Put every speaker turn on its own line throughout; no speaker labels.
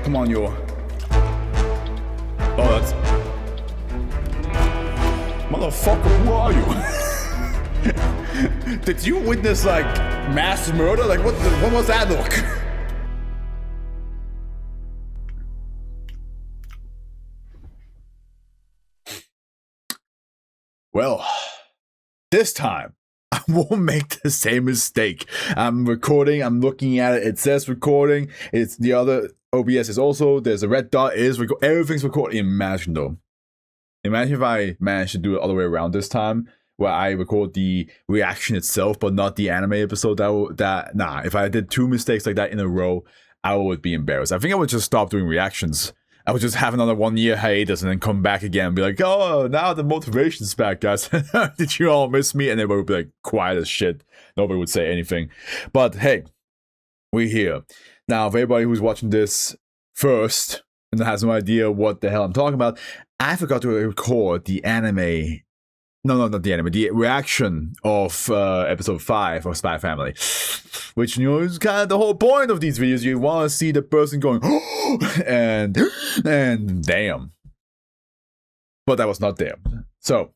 Come on, yo. Oh, that's... Motherfucker, who are you? Did you witness, like, mass murder? Like, what was that look? Well, this time, I won't make the same mistake. I'm recording, I'm looking at it, it says recording, it's the other OBS is also, there's a red dot, everything's recording. Imagine though. Imagine if I managed to do it all the way around this time, where I record the reaction itself, but not the anime episode. If I did two mistakes like that in a row, I would be embarrassed. I think I would just stop doing reactions. I would just have another 1 year hiatus and then come back again and be like, oh, now the motivation's back, guys. Did you all miss me? And everybody would be like, quiet as shit. Nobody would say anything. But hey, we're here. Now, for everybody who's watching this first and has no idea what the hell I'm talking about, I forgot to record the anime. No, not the anime. The reaction of episode 5 of Spy Family. Which, you know, is kind of the whole point of these videos. You want to see the person going, and damn. But that was not there. So,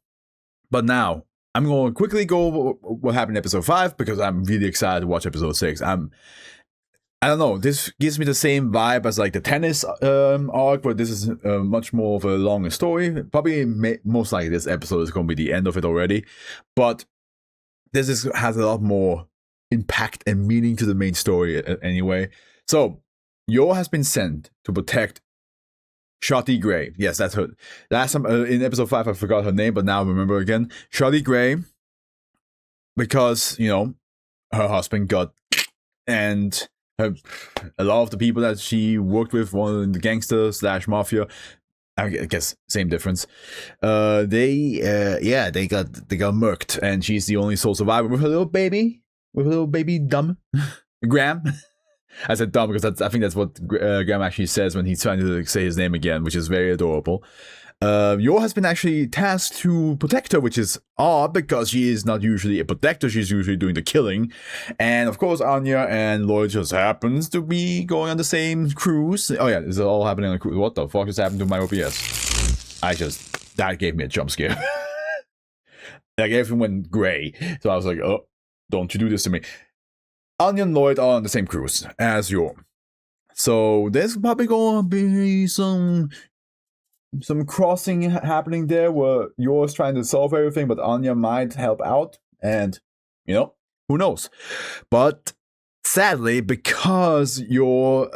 but now, I'm going to quickly go over what happened in episode 5, because I'm really excited to watch episode 6. I don't know, this gives me the same vibe as like the tennis arc, but this is much more of a longer story. Probably, most likely this episode is going to be the end of it already. But this has a lot more impact and meaning to the main story anyway. So, Yo has been sent to protect Shotty Gray. Yes, that's her. Last time in episode 5 I forgot her name, but now I remember again. Shotty Gray, because, you know, her husband got... and... a lot of the people that she worked with, one of the gangsters / mafia, I guess same difference. They got murked, and she's the only sole survivor with her little baby, Dumb Graham. I said dumb because I think that's what Graham actually says when he's trying to say his name again, which is very adorable. Yo has been actually tasked to protect her, which is odd because she is not usually a protector, she's usually doing the killing. And of course, Anya and Lloyd just happens to be going on the same cruise. Oh yeah, this is all happening on a cruise. What the fuck just happened to my OBS? That gave me a jump scare. Like everything went gray. So I was like, oh, don't you do this to me. Anya and Lloyd are on the same cruise as Yo. So there's probably gonna be some crossing happening there where Yo's trying to solve everything, but Anya might help out, and, you know, who knows. But sadly, because Yo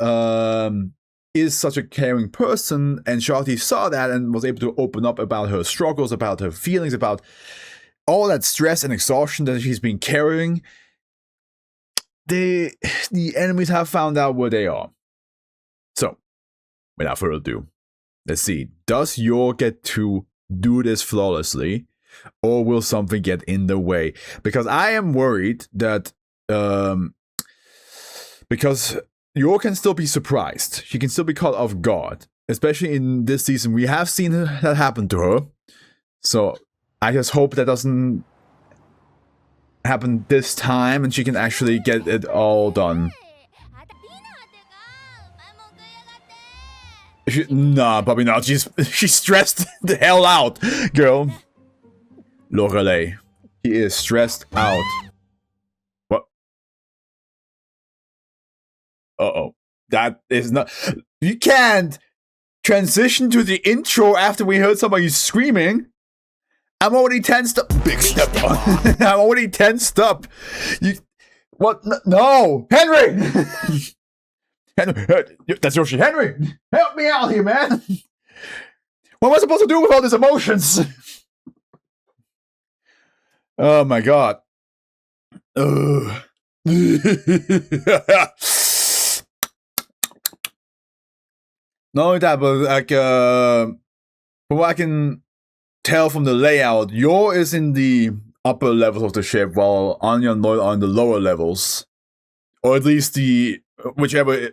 is such a caring person, and Shotty saw that and was able to open up about her struggles, about her feelings, about all that stress and exhaustion that she's been carrying, the enemies have found out where they are. So, without further ado, let's see, does Yo get to do this flawlessly, or will something get in the way? Because I am worried that, because Yo can still be surprised. She can still be caught off guard. Especially in this season, we have seen that happen to her. So, I just hope that doesn't happen this time, and she can actually get it all done. Nah, probably not. She's stressed the hell out, girl. Lorelei. She is stressed out. What? Uh-oh. That is not... You can't transition to the intro after we heard somebody screaming. I'm already tensed up. Big step. I'm already tensed up. You... What? No! Henry! Henry, that's Yoshi. Henry, help me out here, man. What am I supposed to do with all these emotions? Oh my god. Not only that, but like, from what I can tell from the layout, Yo is in the upper levels of the ship, while Anya and Lloyd are in the lower levels, or at least the whichever.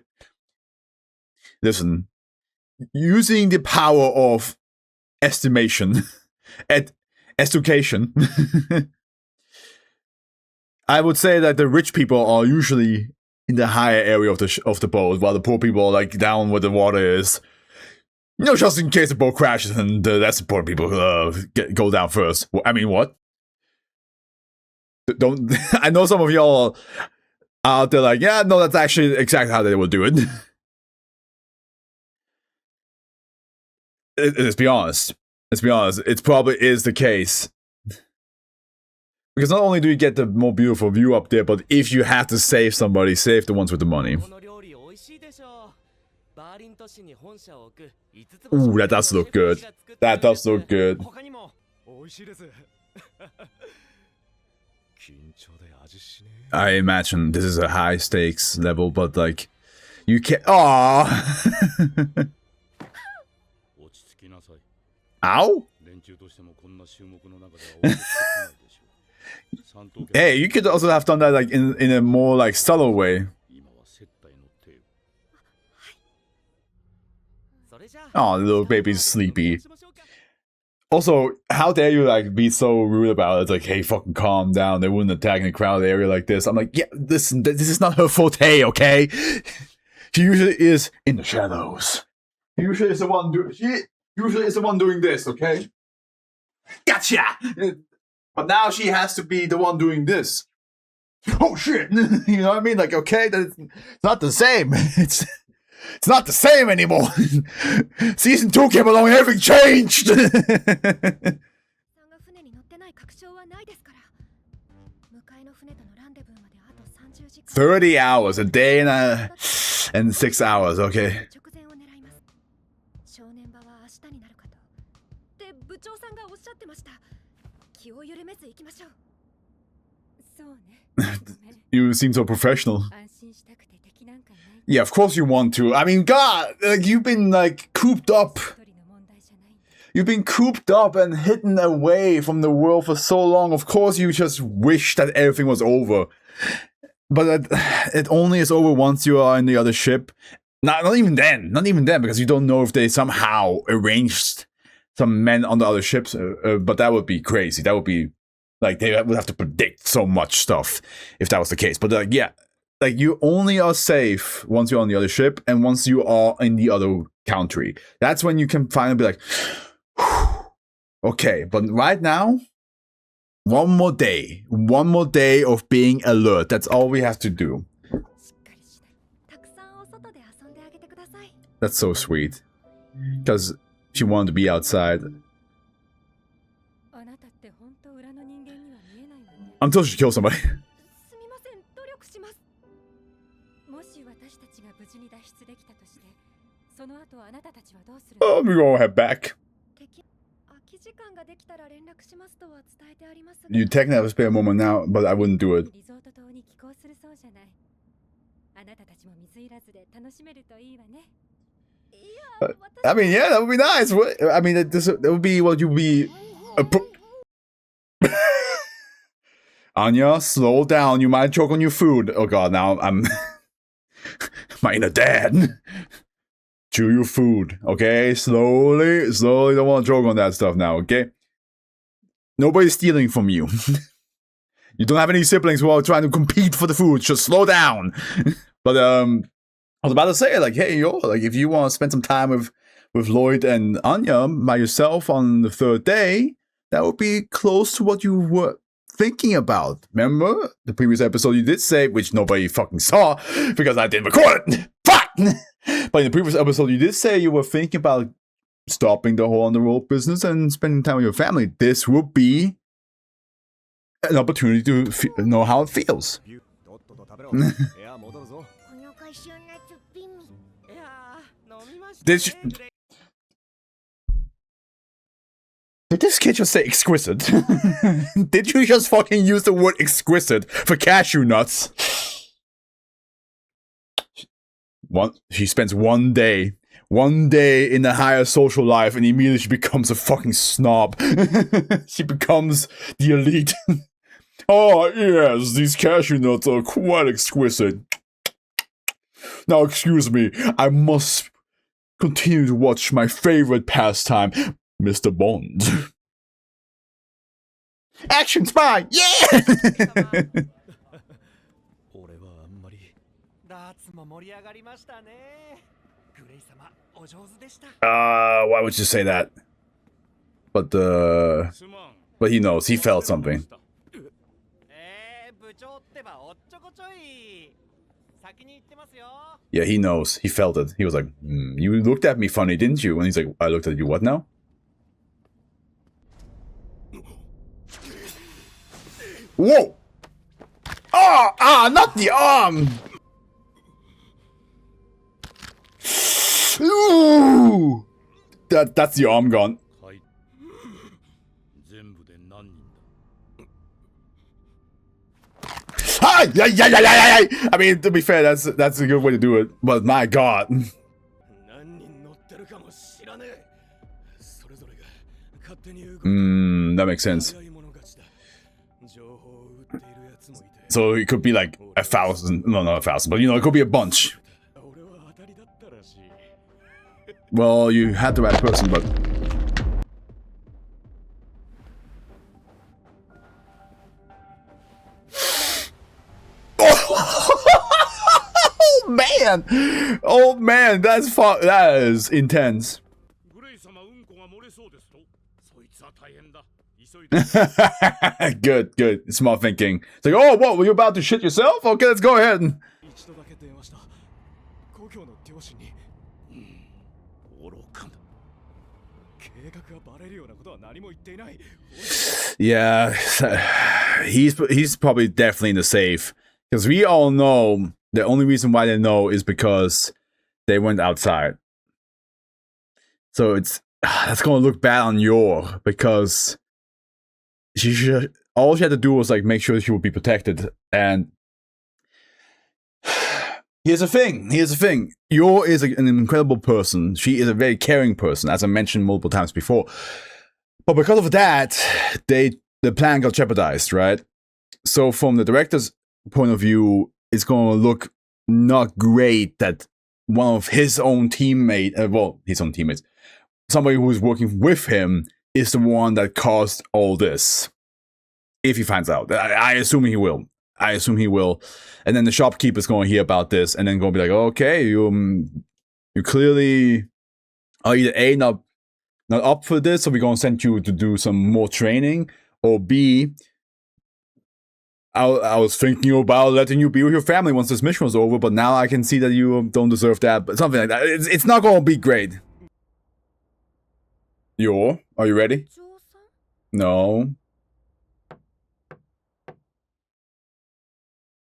Listen, using the power of estimation, education, I would say that the rich people are usually in the higher area of the boat, while the poor people are like down where the water is. You know, just in case the boat crashes and that's the poor people go down first. I mean, what? Don't I know some of y'all out there like, yeah, no, that's actually exactly how they would do it. Let's be honest. Let's be honest. It probably is the case. Because not only do you get the more beautiful view up there, but if you have to save somebody, save the ones with the money. Ooh, that does look good. That does look good. I imagine this is a high stakes level, but like, you can't. Aww! Ow? Hey, you could also have done that like in a more like subtle way. Oh, the little baby's sleepy. Also, how dare you like be so rude about it? It's like, hey, fucking calm down. They wouldn't attack in a crowded area like this. I'm like, yeah, listen, this is not her forte, okay? She usually is in the shadows. She usually is the one doing this, okay? Gotcha! But now she has to be the one doing this. Oh shit! You know what I mean? Like, okay, that's not the same. It's not the same anymore. Season 2 came along, everything changed. 30 hours, a day and 6 hours, okay. You seem so professional. Yeah, of course you want to. I mean, God, like, you've been like cooped up. You've been cooped up and hidden away from the world for so long. Of course you just wish that everything was over. But it only is over once you are in the other ship. Not even then. Not even then, because you don't know if they somehow arranged some men on the other ships. But that would be crazy. That would be like, they would have to predict so much stuff if that was the case. But like, yeah. Like, you only are safe once you're on the other ship and once you are in the other country. That's when you can finally be like, okay, but right now, one more day of being alert. That's all we have to do. That's so sweet. Because she wanted to be outside. Until she kills somebody. Oh, we're gonna head back. You technically have to spare a moment now, but I wouldn't do it. I mean, yeah, that would be nice. I mean, that would be what you'd be. Anya, slow down. You might choke on your food. Oh god, now I'm my inner dad. Chew your food, okay? Slowly. Don't want to choke on that stuff now, okay? Nobody's stealing from you. You don't have any siblings who are trying to compete for the food. Just slow down. But I was about to say, like, hey, yo, like, if you want to spend some time with Lloyd and Anya by yourself on the third day, that would be close to what you were thinking about. Remember the previous episode you did say, which nobody fucking saw because I didn't record it. Fuck! But in the previous episode you did say you were thinking about stopping the whole on the road business and spending time with your family. This would be an opportunity to know how it feels. Did this kid just say exquisite? Did you just fucking use the word exquisite for cashew nuts? She spends one day in a higher social life and immediately she becomes a fucking snob. She becomes the elite. Oh yes, these cashew nuts are quite exquisite. Now excuse me, I must continue to watch my favorite pastime, Mr. Bond. Action spy! Yeah! Why would you say that? But he knows. He felt something. Yeah, he knows. He felt it. He was like, you looked at me funny, didn't you? And he's like, I looked at you. What now? Whoa! Not the arm! Ooh! That's the arm gone. I mean, to be fair, that's a good way to do it. But my God. That makes sense. So it could be like 1,000. No, not 1,000, but you know, it could be a bunch. Well, you had the right person, but. Oh man, that is intense. Good, smart thinking. It's like, oh, what? Were you about to shit yourself? Okay, let's go ahead. Yeah, he's probably definitely in the safe, because we all know the only reason why they know is because they went outside. So that's gonna look bad on Yor, because all she had to do was like make sure she would be protected. And here's the thing. Yor is an incredible person. She is a very caring person, as I mentioned multiple times before. But because of that, the plan got jeopardized, right? So from the director's point of view, it's going to look not great that one of his own teammates, somebody who's working with him, is the one that caused all this. If he finds out. I assume he will. And then the shopkeeper's going to hear about this and then going to be like, okay, you clearly are either A, not up for this, so we're going to send you to do some more training, or B, I was thinking about letting you be with your family once this mission was over, but now I can see that you don't deserve that, but something like that. It's not going to be great. Yor, are you ready? No.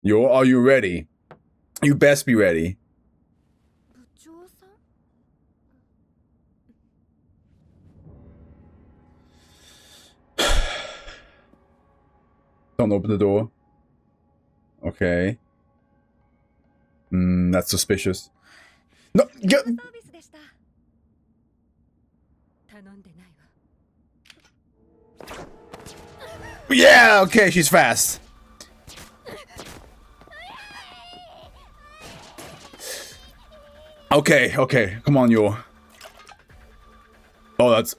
Yor, are you ready? You best be ready. Don't open the door. Okay. That's suspicious. No, yeah, okay, she's fast. Okay, come on, Yor. Oh, that's...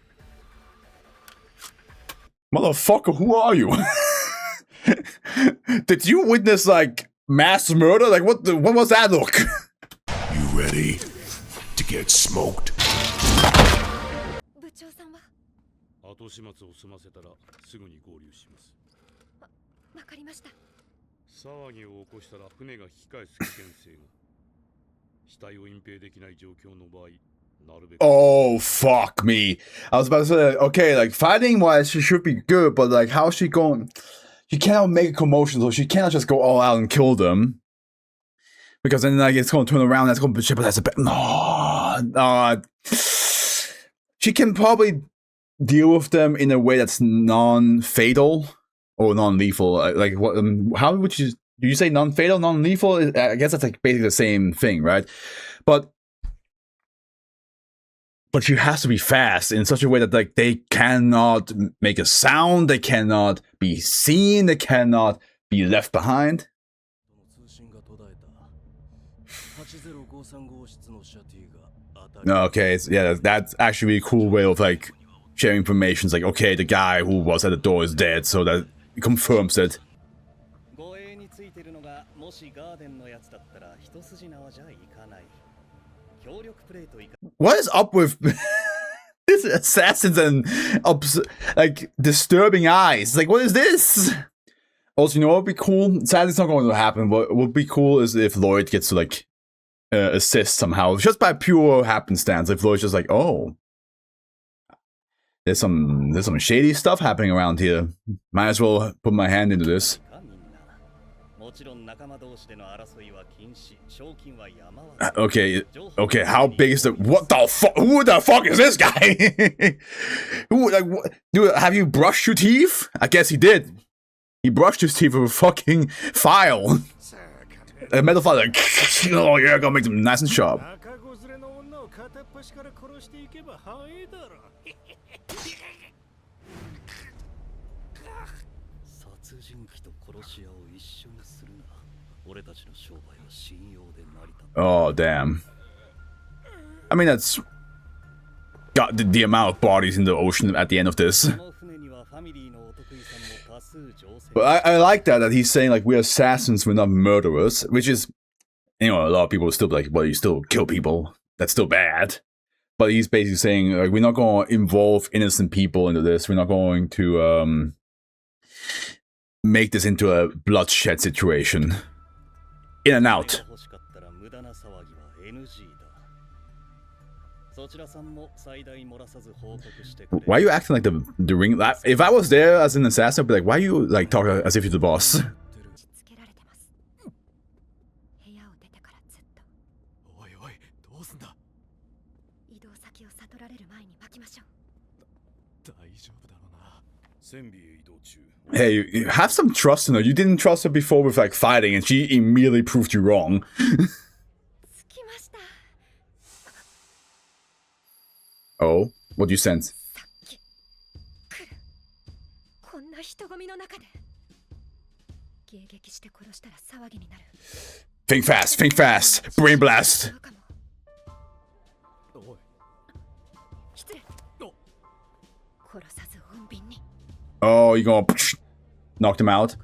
Motherfucker, who are you? Did you witness, like, mass murder? Like, what was that look?
You ready to get smoked?
Oh, fuck me. I was about to say, okay, like, fighting-wise, she should be good, but, like, how's she going? She cannot make a commotion, so she cannot just go all out and kill them. Because then, like, it's going to turn around, that's going to jeopardize a bit. No. She can probably deal with them in a way that's non-fatal or non-lethal. Like, what? How would you... Do you say non-fatal, non-lethal? I guess that's like basically the same thing, right? But she has to be fast in such a way that like they cannot make a sound, they cannot be seen, they cannot be left behind. Okay, yeah, that's actually a cool way of like sharing information. It's like, okay, the guy who was at the door is dead, so that confirms it. What is up with these assassins and like disturbing eyes? Like, what is this? Also, you know what would be cool? Sadly, it's not going to happen. What would be cool is if Lloyd gets to like assist somehow, just by pure happenstance. If Lloyd's just like, oh, there's some shady stuff happening around here. Might as well put my hand into this. Okay, how big is the— what the fuck? Who the fuck is this guy? Who, like, what? Dude, have you brushed your teeth? I guess he did. He brushed his teeth with a fucking file. A metal file, like, oh yeah, gonna make them nice and sharp. Oh, damn. I mean, that's... God, the amount of bodies in the ocean at the end of this. But I like that he's saying, like, we're assassins, we're not murderers. Which is, you know, a lot of people will still be like, well, you still kill people. That's still bad. But he's basically saying, like, we're not going to involve innocent people into this. We're not going to, make this into a bloodshed situation. In and out. Why are you acting like the ring? If I was there as an assassin, I'd be like, why are you like talking as if you're the boss? Hey, you have some trust in her. You didn't trust her before with like fighting, and she immediately proved you wrong. Oh, what do you sense? Think fast, brain blast. Oh, you're gonna knock them out?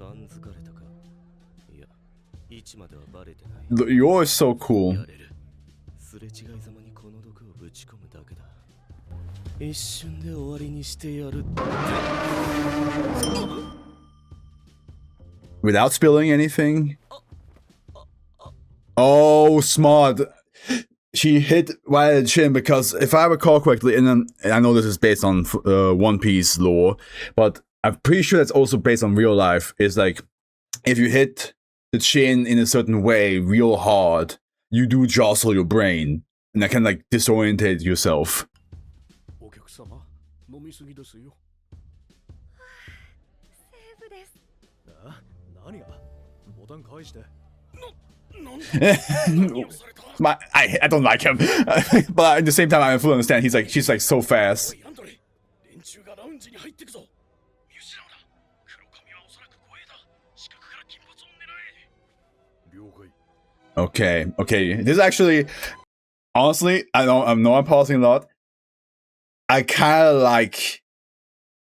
You're so cool. Without spilling anything? Oh, smart. She hit right at the chin because, if I recall correctly, and I know this is based on One Piece lore, but I'm pretty sure that's also based on real life, is like, if you hit the chin in a certain way real hard, you do jostle your brain, and that can like disorientate yourself. I don't like him, but at the same time I fully understand. She's like so fast. Okay, this is actually, honestly, I know I'm pausing a lot. I kind of like,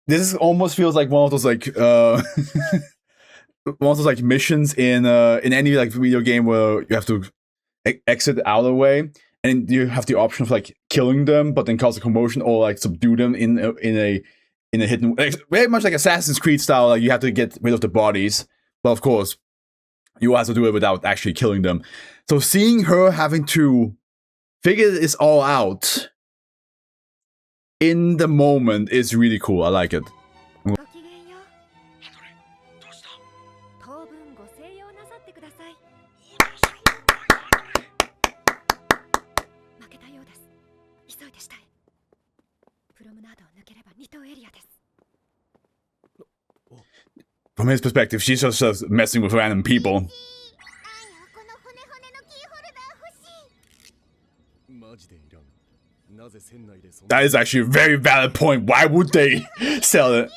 this almost feels like one of those like one of those like missions in any like video game where you have to exit out of the way, and you have the option of like killing them, but then cause a commotion, or like subdue them in a hidden, like, very much like Assassin's Creed style. Like, you have to get rid of the bodies, but of course you have to do it without actually killing them. So seeing her having to figure this all out in the moment is really cool. I like it. From his perspective, she's just messing with random people. That is actually a very valid point. Why would they sell it?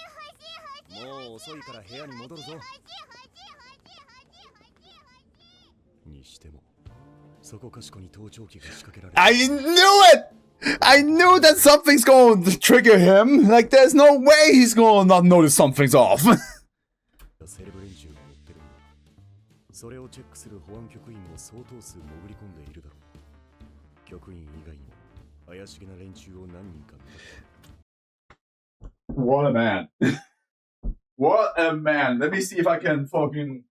I knew it! I knew that something's going to trigger him. Like, there's no way he's going to not notice something's off.
それをチェックする保安局員も相当数潜り込んでいるだろう。局員以外にも怪しげな連中を何人か見た。
What a man. What a man. Let me see if I can fucking...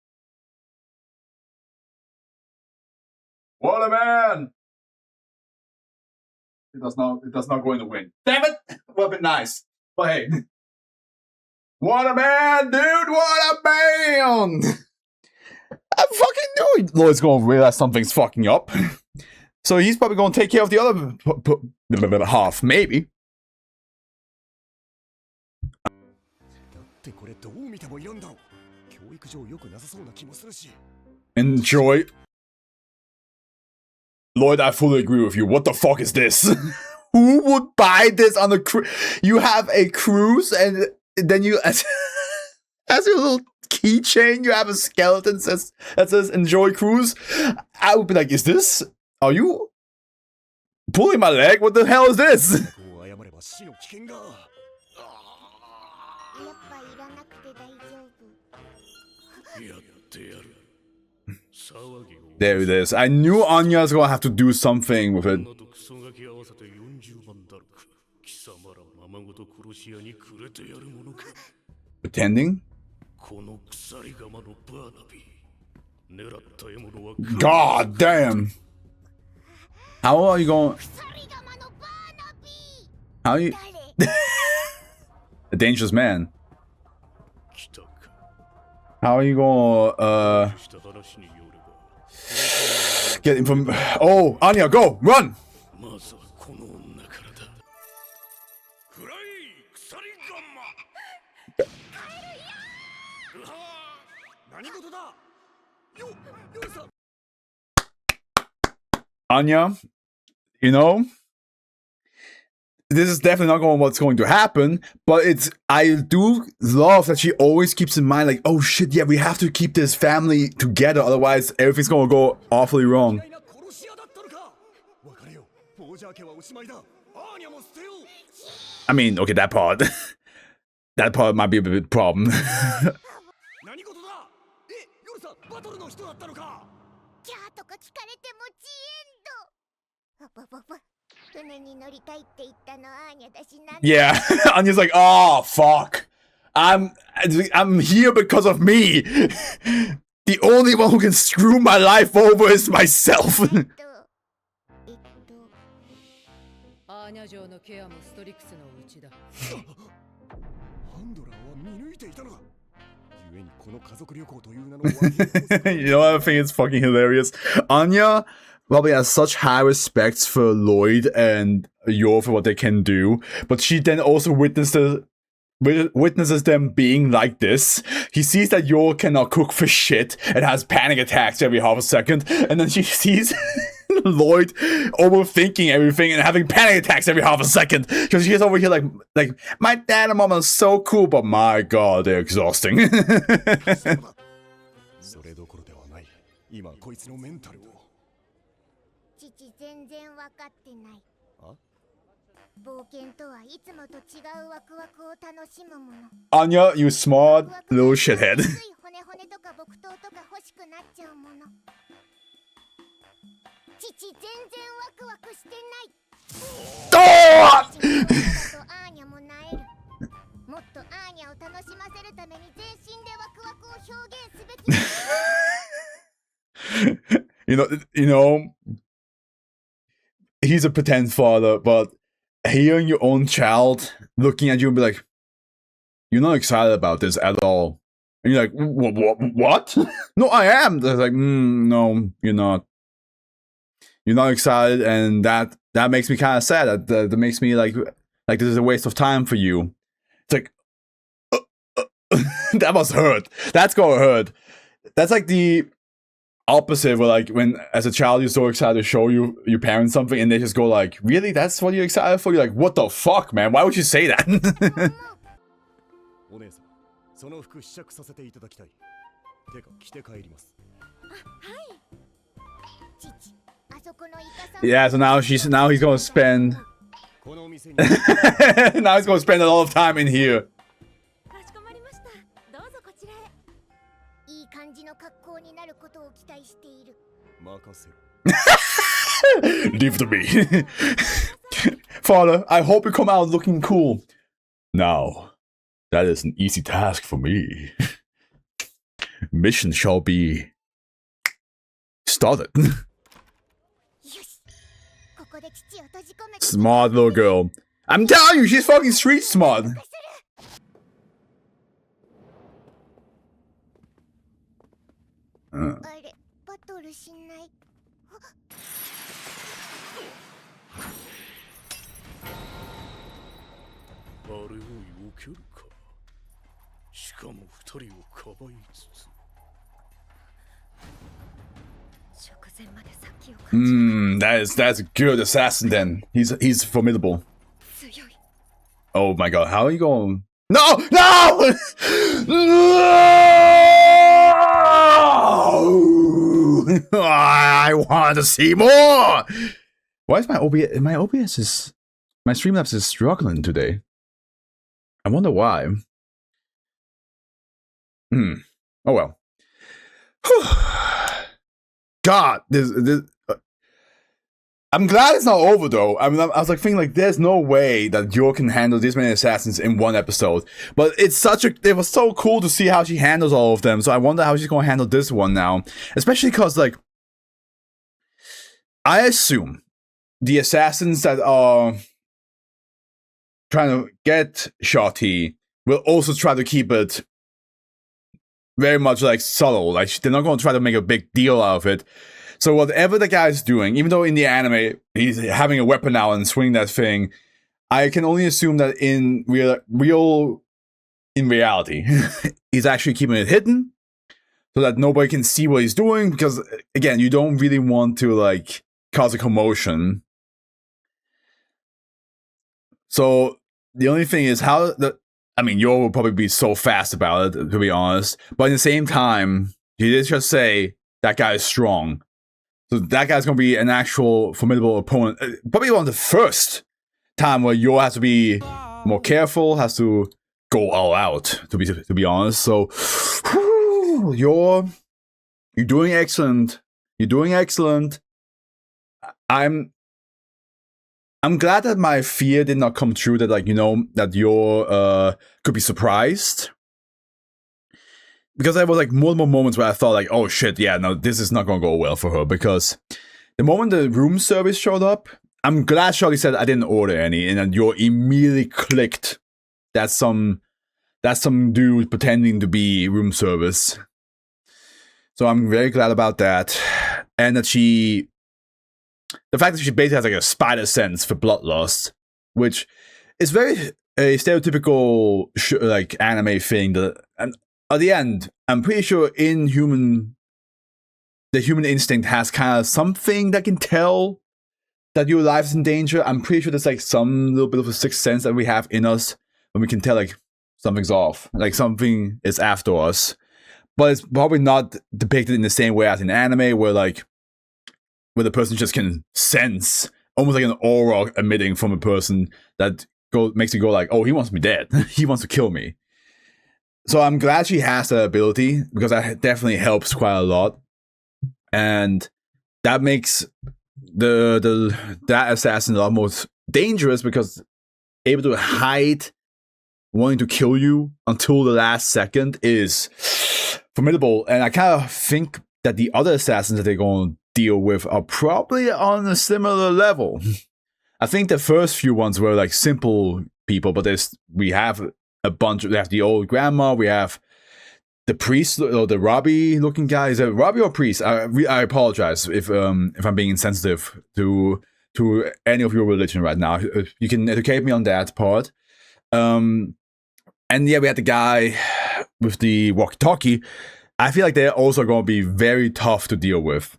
What a man! It does not go in the wind. Damn it! Would have been nice. But hey. What a man, dude! What a man! I fucking knew Lloyd's gonna realize something's fucking up. So he's probably gonna take care of the other half, maybe. Enjoy. Lloyd, I fully agree with you. What the fuck is this? Who would buy this on a cruise? You have a cruise and then you, as your little keychain, you have a skeleton that says enjoy cruise. I would be like, is this? Are you pulling my leg? What the hell is this? There it is. I knew Anya's gonna have to do something with it. Pretending? God damn! How are you going? How are you? A dangerous man. How are you gonna get him from? Oh, Anya, go! Run! Anya, you know, this is definitely not going what's going to happen, but I do love that she always keeps in mind, like, oh shit, yeah, we have to keep this family together, otherwise everything's gonna go awfully wrong. I mean, okay, that part. That part might be a bit problem. Yeah, Anya's like, oh fuck, I'm here because of me. The only one who can screw my life over is myself. You know what I think is fucking hilarious? Anya probably has such high respect for Lloyd and Yor for what they can do, but she then also witnesses them being like this. He sees that Yor cannot cook for shit and has panic attacks every half a second, and then she sees Lloyd overthinking everything and having panic attacks every half a second because she's over here like my dad and mom are so cool, but my god, they're exhausting. Anya, you smart little shithead. Oh! You know, he's a pretend father, but hearing your own child looking at you and be like, you're not excited about this at all. And you're like, what? No, I am. They're like, no, you're not. You're not excited, and that makes me kind of sad. That makes me like this is a waste of time for you. It's like, that must hurt. That's gonna hurt. That's like the opposite, where like when as a child you're so excited to show your parents something, and they just go like, really? That's what you're excited for? You're like, what the fuck, man? Why would you say that? Yeah, so now he's gonna spend now he's gonna spend a lot of time in here.
任せろ。
Leave it to me. Father, I hope you come out looking cool. Now, that is an easy task for me. Mission shall be started. Smart little girl. I'm telling you, she's fucking street smart. That's a good assassin then. He's formidable. Oh my god, how are you going? No! No! No! I want to see more! Why is my OBS? My Streamlabs is struggling today. I wonder why. Oh well. God, this I'm glad it's not over though. I mean, I was like thinking like, there's no way that Yor can handle this many assassins in one episode. But it was so cool to see how she handles all of them. So I wonder how she's gonna handle this one now, especially because like, I assume the assassins that are trying to get Shotty will also try to keep it very much like subtle. Like they're not going to try to make a big deal out of it. So whatever the guy's doing, even though in the anime he's having a weapon now and swinging that thing, I can only assume that in reality, he's actually keeping it hidden so that nobody can see what he's doing. Because again, you don't really want to like cause a commotion. So the only thing is Yor will probably be so fast about it, to be honest. But at the same time, he did just say that guy is strong. So that guy's going to be an actual formidable opponent. Probably one of the first time where Yor has to be more careful, has to go all out, to be honest. So, Yor, you're doing excellent. You're doing excellent. I'm glad that my fear did not come true, that that Yor could be surprised. Because there was like multiple moments where I thought like, oh shit, yeah, no, this is not gonna go well for her. Because the moment the room service showed up, I'm glad Shotty said I didn't order any, and then Yor immediately clicked that's some dude pretending to be room service. So I'm very glad about that. And that the fact that she basically has like a spider sense for bloodlust, which is very a stereotypical like anime thing and at the end, I'm pretty sure the human instinct has kind of something that can tell that your life is in danger. I'm pretty sure there's like some little bit of a sixth sense that we have in us when we can tell like something's off, like something is after us. But it's probably not depicted in the same way as in anime, where the person just can sense, almost like an aura emitting from a person that makes you go like, oh, he wants me dead. He wants to kill me. So I'm glad she has that ability, because that definitely helps quite a lot. And that makes that assassin a lot more dangerous, because able to hide wanting to kill you until the last second is formidable. And I kind of think that the other assassins that they're going to deal with are probably on a similar level. I think the first few ones were like simple people, but we have a bunch. We have the old grandma. We have the priest, or the Robbie looking guy. Is it Robbie or priest? I apologize if I'm being insensitive to any of your religion right now. You can educate me on that part. And yeah, we had the guy with the walkie-talkie. I feel like they're also going to be very tough to deal with.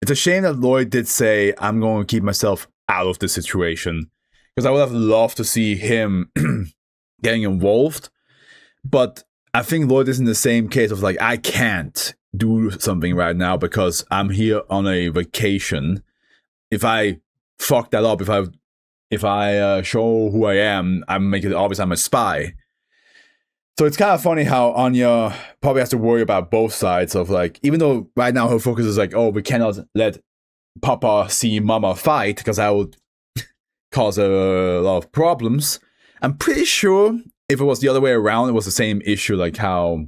It's a shame that Lloyd did say, I'm going to keep myself out of this situation, because I would have loved to see him getting involved. But I think Lloyd is in the same case of like, I can't do something right now because I'm here on a vacation. If I fuck that up, if I show who I am, I'm making it obvious I'm a spy. So it's kind of funny how Anya probably has to worry about both sides of like, even though right now her focus is like, oh, we cannot let Papa see Mama fight because that would cause a lot of problems. I'm pretty sure if it was the other way around, it was the same issue, like how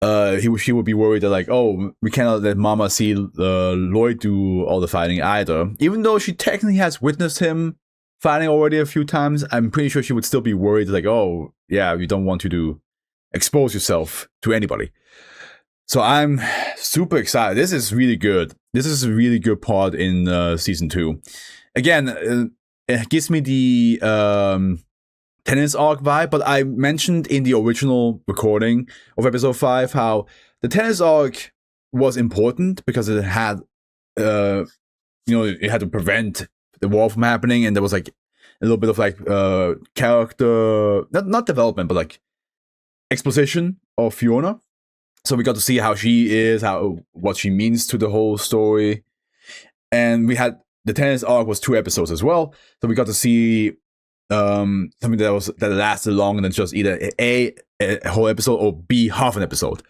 she would be worried that like, oh, we cannot let Mama see Lloyd do all the fighting either. Even though she technically has witnessed him fighting already a few times, I'm pretty sure she would still be worried like, oh yeah, you don't want to expose yourself to anybody. So I'm super excited. This is really good. This is a really good part in season 2. Again, it gives me the tennis arc vibe, but I mentioned in the original recording of episode 5 how the tennis arc was important because it had, it had to prevent the war from happening, and there was like a little bit of like character, not development, but like exposition of Fiona. So we got to see how she is, what she means to the whole story, and we had the tennis arc was 2 episodes as well. So we got to see something that lasted longer than just either a whole episode or B half an episode.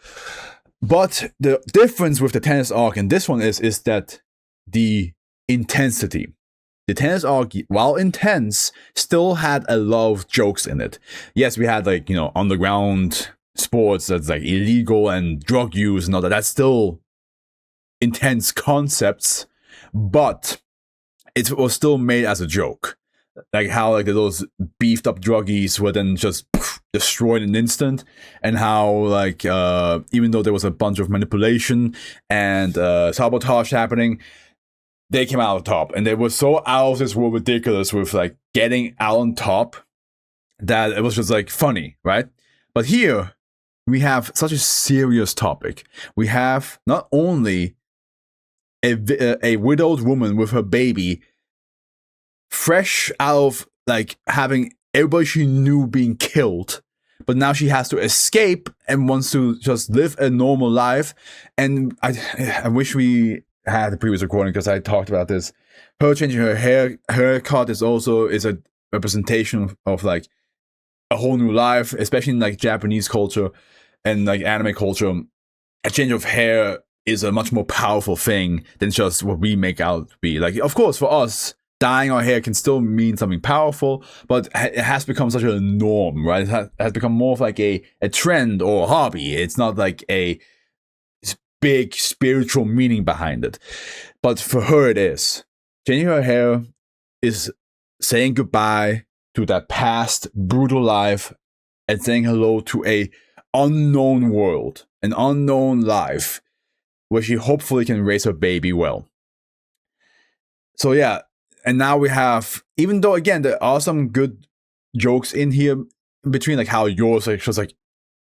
But the difference with the tennis arc and this one is that the intensity. The tennis arc, while intense, still had a lot of jokes in it. Yes, we had like, underground sports that's like illegal and drug use and all that. That's still intense concepts, but it was still made as a joke. Like how like those beefed up druggies were then just destroyed in an instant, and how like even though there was a bunch of manipulation and sabotage happening, they came out on top, and they were so out of this world ridiculous with like getting out on top that it was just like funny, right? But here we have such a serious topic. We have not only a widowed woman with her baby, fresh out of like having everybody she knew being killed, but now she has to escape and wants to just live a normal life. And I wish we had the previous recording because I talked about this. Her changing her haircut is a representation of like a whole new life, especially in like Japanese culture and like anime culture. A change of hair is a much more powerful thing than just what we make out to be. Like, of course, for us, dyeing our hair can still mean something powerful, but it has become such a norm, right? It has become more of like a trend or a hobby. It's not like a big spiritual meaning behind it. But for her, it is. Changing her hair is saying goodbye to that past brutal life and saying hello to a unknown world, an unknown life where she hopefully can raise her baby well. So yeah, and now we have, even though again there are some good jokes in here in between, like how yours like just like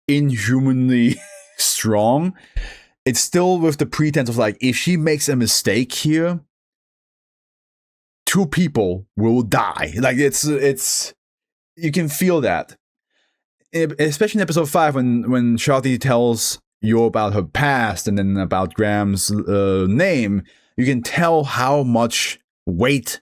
inhumanly strong, it's still with the pretense of like, if she makes a mistake here, 2 people will die. Like it's you can feel that, especially in episode 5 when Shawty tells you about her past and then about Graham's name. You can tell how much weight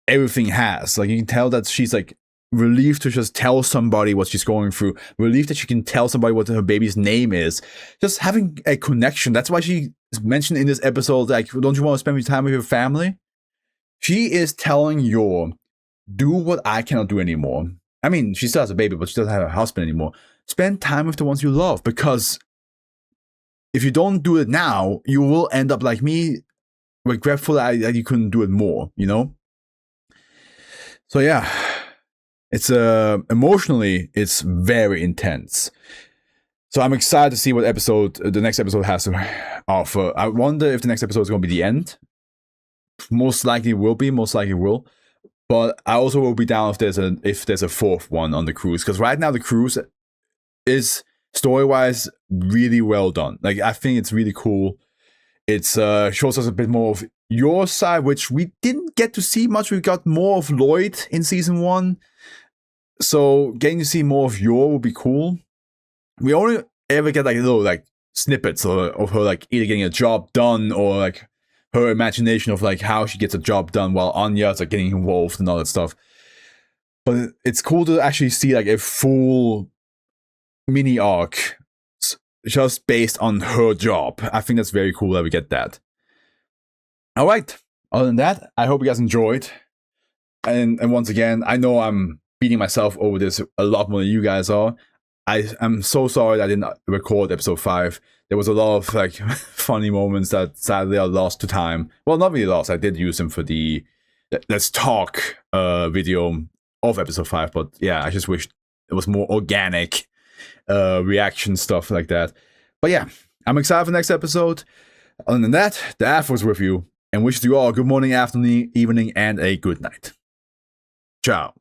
everything has. Like you can tell that she's like relieved to just tell somebody what she's going through, relieved that she can tell somebody what her baby's name is, just having a connection. That's why she mentioned in this episode, like, don't you want to spend time with your family? She is telling Yor, do what I cannot do anymore. I mean, she still has a baby, but she doesn't have a husband anymore. Spend time with the ones you love, because if you don't do it now, you will end up like me, regretful that you couldn't do it more, So yeah, it's emotionally, it's very intense. So I'm excited to see what the next episode has to offer. I wonder if the next episode is going to be the end. Most likely will. But I also will be down if there's a 4th one on the cruise, because right now the cruise is story-wise really well done. Like I think it's really cool. It's shows us a bit more of your side, which we didn't get to see much. We got more of Lloyd in season 1, so getting to see more of Yor will be cool. We only ever get like little like snippets of her like either getting a job done or like her imagination of like how she gets a job done while Anya's like getting involved and all that stuff. But it's cool to actually see like a full mini arc just based on her job. I think that's very cool that we get that. All right. Other than that, I hope you guys enjoyed. And once again, I know I'm beating myself over this a lot more than you guys are. I'm so sorry that I didn't record episode 5. There was a lot of like funny moments that sadly are lost to time. Well, not really lost. I did use them for the let's talk video of episode 5. But yeah, I just wish it was more organic reaction stuff like that. But yeah, I'm excited for the next episode. Other than that, the Afro was with you and wish you all a good morning, afternoon, evening, and a good night. Ciao.